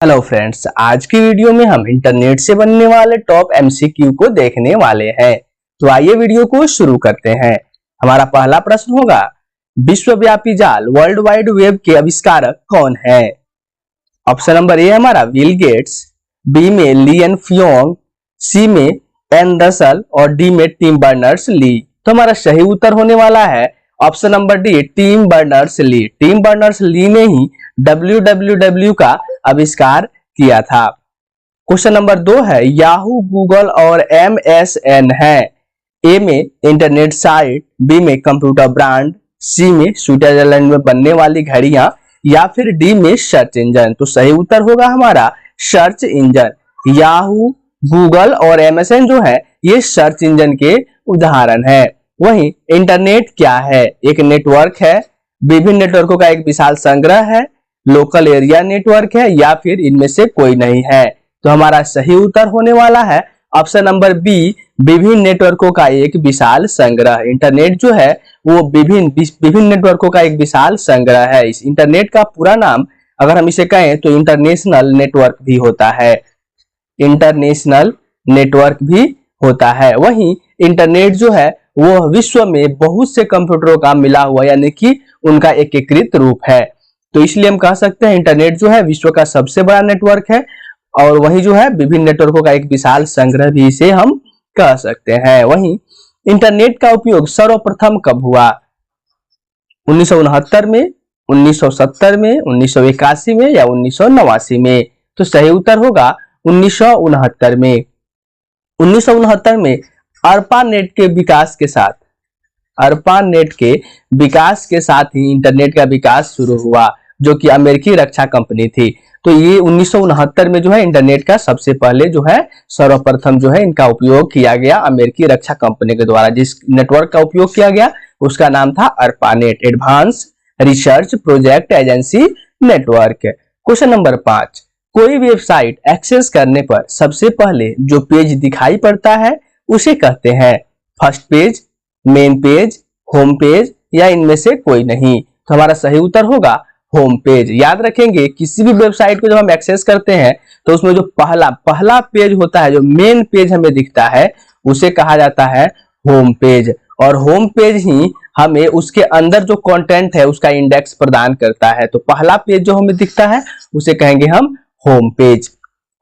Hello friends, आज की video में हम इंटरनेट से बनने वाले टॉप एमसीक्यू को देखने वाले हैं। तो आइए वीडियो को शुरू करते हैं। हमारा पहला प्रश्न होगा, विश्वव्यापी जाल वर्ल्ड वाइड वेब के आविष्कारक कौन है? ऑप्शन नंबर ए हमारा बिल गेट्स, बी में ली एन फियोंग, सी में एन रसल और डी में टिम बर्नर्स ली। तो हमारा सही उत्तर होने वाला है option number D, Tim Berners Lee. Tim Berners Lee ने ही www का आविष्कार किया था। क्वेश्चन नंबर 2 है, याहू, गूगल और MSN है। ए में इंटरनेट साइट, बी में कंप्यूटर ब्रांड, सी में स्विट्जरलैंड में बनने वाली घड़ियां या फिर डी में सर्च इंजन। तो सही उत्तर होगा हमारा सर्च इंजन। याहू, गूगल और MSN जो है ये सर्च इंजन के उदाहरण है। वहीं इंटरनेट क्या है? एक नेटवर्क है, विभिन्न नेटवर्कों का एक विशाल संग्रह है, लोकल एरिया नेटवर्क है या फिर इनमें से कोई नहीं है। तो हमारा सही उत्तर होने वाला है ऑप्शन नंबर बी, विभिन्न नेटवर्कों का एक विशाल संग्रह। इंटरनेट जो है वो विभिन्न नेटवर्कों का एक विशाल संग्रह है। इस इंटरनेट का पूरा नाम अगर हम इसे कहें तो इंटरनेशनल नेटवर्क भी होता है। इंटरनेशनल नेटवर्क भी होता है। वहीं इंटरनेट जो है वो विश्व में बहुत से कंप्यूटरों का मिला हुआ यानी कि उनका एकीकृत रूप है। तो इसलिए हम कह सकते हैं इंटरनेट जो है विश्व का सबसे बड़ा नेटवर्क है और वही जो है विभिन्न नेटवर्कों का एक विशाल संग्रह भी इसे हम कह सकते हैं। वहीं इंटरनेट का उपयोग सर्वप्रथम कब हुआ? 1969 में, 1970 में, 1981 में या 1989 में? तो सही उत्तर होगा 1969 में। 1969 में ARPANET के विकास के साथ ही इंटरनेट का विकास शुरू हुआ, जो कि अमेरिकी रक्षा कंपनी थी। तो ये 1969 में जो है इंटरनेट का सबसे पहले जो है सर्वप्रथम जो है इनका उपयोग किया गया अमेरिकी रक्षा कंपनी के द्वारा। जिस नेटवर्क का उपयोग किया गया उसका नाम था ARPANET, advance research project agency network. Question number 5, कोई वेबसाइट एक्सेस करने पर सबसे पहले जो पेज दिखाई पड़ता है उसे कहते हैं first page, main page, home page या इनमें से कोई नहीं? तो हमारा सही उत्तर होगा होम पेज। याद रखेंगे किसी भी वेबसाइट को जब हम एक्सेस करते हैं तो उसमें जो पहला पेज होता है, जो मेन पेज हमें दिखता है उसे कहा जाता है होम पेज। और होम पेज ही हमें उसके अंदर जो कंटेंट है उसका इंडेक्स प्रदान करता है। तो पहला पेज जो हमें दिखता है उसे कहेंगे हम होम पेज।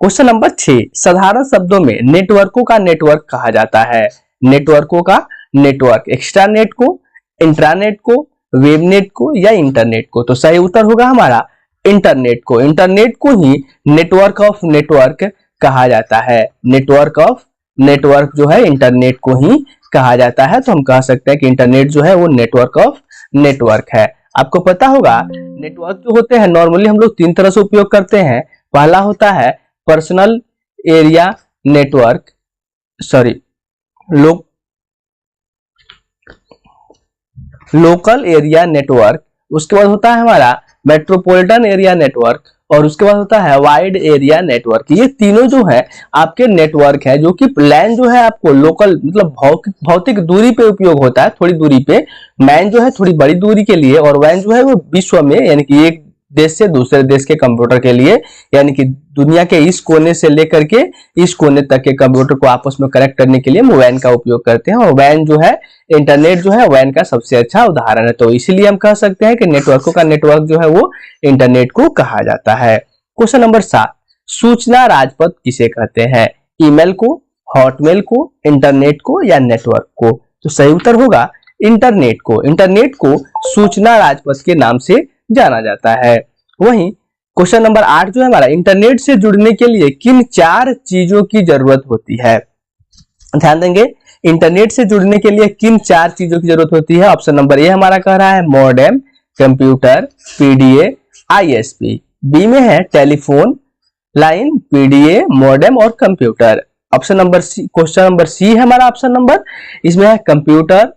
क्वेश्चन नंबर 6, साधारण शब्दों में नेटवर्कों का नेटवर्क कहा जाता है। नेटवर्कों का नेटवर्क, एक्स्ट्रानेट को, इंट्रानेट को, वेबनेट को या इंटरनेट को? तो सही उत्तर होगा हमारा इंटरनेट को। इंटरनेट को ही नेटवर्क ऑफ नेटवर्क कहा जाता है। नेटवर्क ऑफ नेटवर्क जो है इंटरनेट को ही कहा जाता है। तो हम कह सकते हैं कि इंटरनेट जो है वो नेटवर्क ऑफ नेटवर्क है। आपको पता होगा नेटवर्क जो होते हैं नॉर्मली हम लोग 3 तरह से उपयोग करते हैं। पहला होता है personal area network, local area network, उसके बाद होता है हमारा मेट्रोपॉलिटन एरिया नेटवर्क और उसके बाद होता है वाइड एरिया नेटवर्क। ये तीनों जो है आपके नेटवर्क है जो कि लैन जो है आपको लोकल मतलब भौतिक दूरी पे उपयोग होता है, थोड़ी दूरी पे। मैन जो है थोड़ी बड़ी दूरी के लिए और वैन जो है वो विश्व में यानी कि एक देश से दूसरे देश के कंप्यूटर के लिए, यानी कि दुनिया के इस कोने से लेकर के इस कोने तक के कंप्यूटर को आपस में कनेक्ट करने के लिए हम वैन का उपयोग करते हैं। और वैन जो है इंटरनेट जो है वैन का सबसे अच्छा उदाहरण है। तो इसीलिए हम कह सकते हैं कि नेटवर्कों का नेटवर्क जो है वो इंटरनेट को कहा जाता है। क्वेश्चन नंबर 7, सूचना राजपथ किसे कहते हैं? ईमेल को, हॉटमेल को, इंटरनेट को या नेटवर्क को? तो सही उत्तर होगा इंटरनेट को। इंटरनेट को सूचना राजपथ के नाम से जाना जाता है। वहीं क्वेश्चन नंबर 8 जो है हमारा, इंटरनेट से जुड़ने के लिए किन 4 चीजों की जरूरत होती है? ध्यान देंगे, इंटरनेट से जुड़ने के लिए किन 4 चीजों की जरूरत होती है? ऑप्शन नंबर ए हमारा कह रहा है modem, computer, PDA, ISP। B में है टेलीफोन लाइन, PDA, मॉडेम और computer. Option number C, question number C है हमारा ऑप्शन नंबर, इसमें है कंप्यूटर,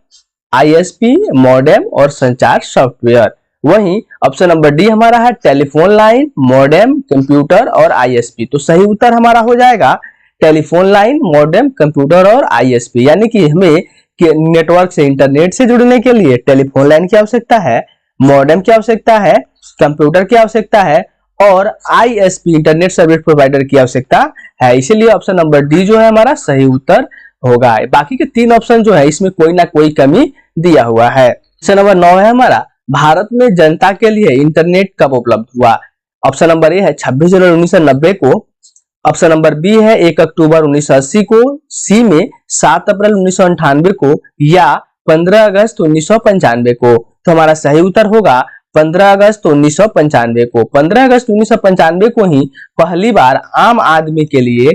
ISP, मॉडेम और संचार सॉफ्टवेयर। वहीं ऑप्शन नंबर डी हमारा है टेलीफोन लाइन, मॉडेम, कंप्यूटर और ISP। तो सही उत्तर हमारा हो जाएगा टेलीफोन लाइन, मॉडेम, कंप्यूटर और ISP। यानी कि हमें नेटवर्क से इंटरनेट से जुड़ने के लिए टेलीफोन लाइन की आवश्यकता है, मॉडेम की आवश्यकता है, कंप्यूटर की आवश्यकता है और ISP इंटरनेट सर्विस प्रोवाइडर की आवश्यकता है। इसीलिए ऑप्शन नंबर डी जो है हमारा सही उत्तर होगा। बाकी के 3 ऑप्शन जो है इसमें कोई ना कोई कमी दिया हुआ है। ऑप्शन नंबर 9 है हमारा, भारत में जनता के लिए इंटरनेट कब उपलब्ध हुआ? ऑप्शन नंबर ए है 26 जनवरी 1990 को। ऑप्शन नंबर बी है 1 अक्टूबर 1980 को। सी में 7 अप्रैल 1998 को या 15 अगस्त 1995 को। तो हमारा सही उत्तर होगा 15 अगस्त 1995 को। 15 अगस्त 1995 को ही पहली बार आम आदमी के लिए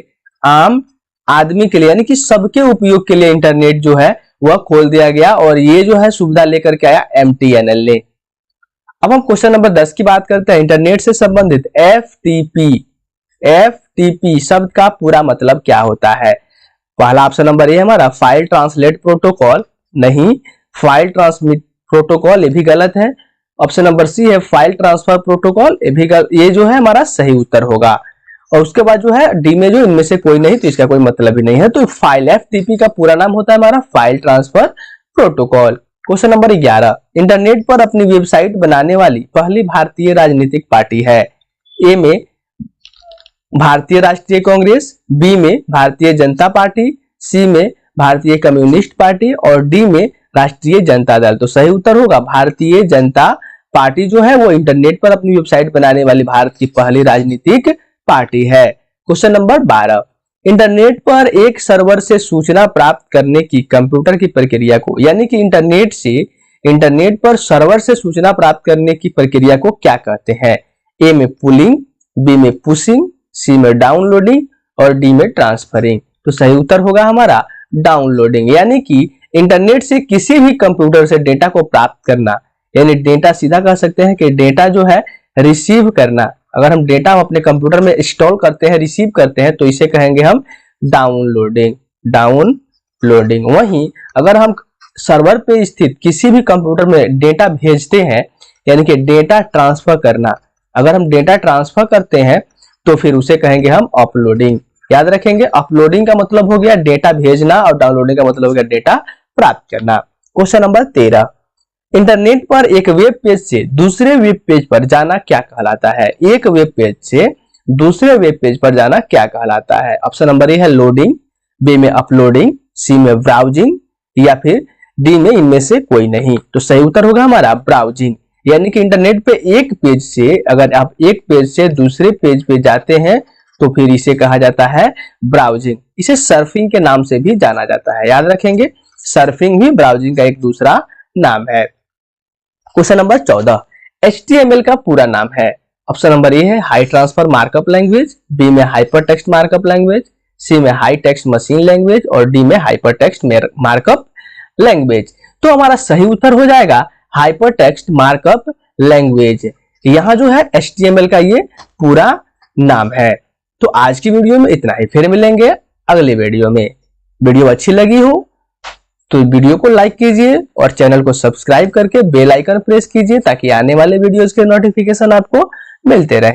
यानी कि सबके उपयोग के लिए इंटरनेट जो है वह खोल दिया गया और ये जो है सुविधा लेकर के आया MTNL ने। अब हम क्वेश्चन नंबर 10 की बात करते हैं। इंटरनेट से संबंधित FTP शब्द का पूरा मतलब क्या होता है? पहला ऑप्शन नंबर ए हमारा फाइल ट्रांसलेट प्रोटोकॉल, नहीं। फाइल ट्रांसमिट प्रोटोकॉल, ये भी गलत है। ऑप्शन नंबर सी है फाइल ट्रांसफर प्रोटोकॉल, ये जो है हमारा सही उत्तर होगा। और उसके बाद जो है डी में जो इनमें से कोई नहीं, तो इसका कोई मतलब ही नहीं है। तो फाइल FTP का पूरा नाम होता है हमारा file transfer protocol. Question number 11, internet पर अपनी वेबसाइट बनाने वाली पहली भारतीय राजनीतिक पार्टी है। ए में भारतीय राष्ट्रीय कांग्रेस, बी में भारतीय जनता पार्टी, सी में भारतीय कम्युनिस्ट पार्टी और डी में राष्ट्रीय जनता दल। तो सही उत्तर होगा भारतीय जनता पार्टी जो है वो इंटरनेट पर अपनी वेबसाइट बनाने वाली भारत की पहली राजनीतिक पार्टी है। क्वेश्चन नंबर 12, इंटरनेट पर एक सर्वर से सूचना प्राप्त करने की कंप्यूटर की प्रक्रिया को, यानी कि इंटरनेट पर सर्वर से सूचना प्राप्त करने की प्रक्रिया को क्या कहते हैं? ए में पुलिंग, बी में पुशिंग, सी में डाउनलोडिंग और डी में ट्रांसफरिंग। तो सही उत्तर होगा हमारा डाउनलोडिंग, यानी कि इंटरनेट से किसी भी कंप्यूटर से डेटा को प्राप्त करना, यानी डेटा सीधा कह सकते हैं कि डेटा जो है रिसीव करना। अगर हम डेटा अपने कंप्यूटर में इंस्टॉल करते हैं, रिसीव करते हैं, तो इसे कहेंगे हम डाउनलोडिंग। वहीं अगर हम सर्वर पे स्थित किसी भी कंप्यूटर में डेटा भेजते हैं, यानी कि डेटा ट्रांसफर करना, अगर हम डेटा ट्रांसफर करते हैं तो फिर उसे कहेंगे हम अपलोडिंग। याद रखेंगे, अपलोडिंग का मतलब हो गया डेटा भेजना और डाउनलोडिंग का मतलब हो गया डेटा प्राप्त करना। क्वेश्चन नंबर 13, इंटरनेट पर एक वेब पेज से दूसरे वेब पेज पर जाना क्या कहलाता है? एक वेब पेज से दूसरे वेब पेज पर जाना क्या कहलाता है? ऑप्शन नंबर ए है लोडिंग, बी में अपलोडिंग, सी में ब्राउजिंग या फिर डी में इनमें से कोई नहीं। तो सही उत्तर होगा हमारा ब्राउजिंग, यानी कि इंटरनेट पे एक पेज से, अगर आप एक पेज से दूसरे पेज पे जाते हैं तो फिर इसे कहा जाता है ब्राउजिंग। इसे सर्फिंग के नाम से भी जाना जाता है, याद रखेंगे, सर्फिंग भी ब्राउजिंग का एक दूसरा नाम है। क्वेश्चन नंबर 14, HTML का पूरा नाम है। ऑप्शन नंबर ए है high transfer markup language, B में hyper text markup language, C में हाई टेक्स्ट मशीन लैंग्वेज और डी में हाइपर टेक्स्ट मार्कअप लैंग्वेज। तो हमारा सही उत्तर हो जाएगा हाइपर टेक्स्ट मार्कअप लैंग्वेज। यहां जो है HTML का ये पूरा नाम है। तो आज की वीडियो में इतना ही, फिर मिलेंगे अगले वीडियो में। वीडियो अच्छी लगी हो तो वीडियो को लाइक कीजिए और चैनल को सब्सक्राइब करके बेल आइकन प्रेस कीजिए ताकि आने वाले वीडियोस के नोटिफिकेशन आपको मिलते रहे।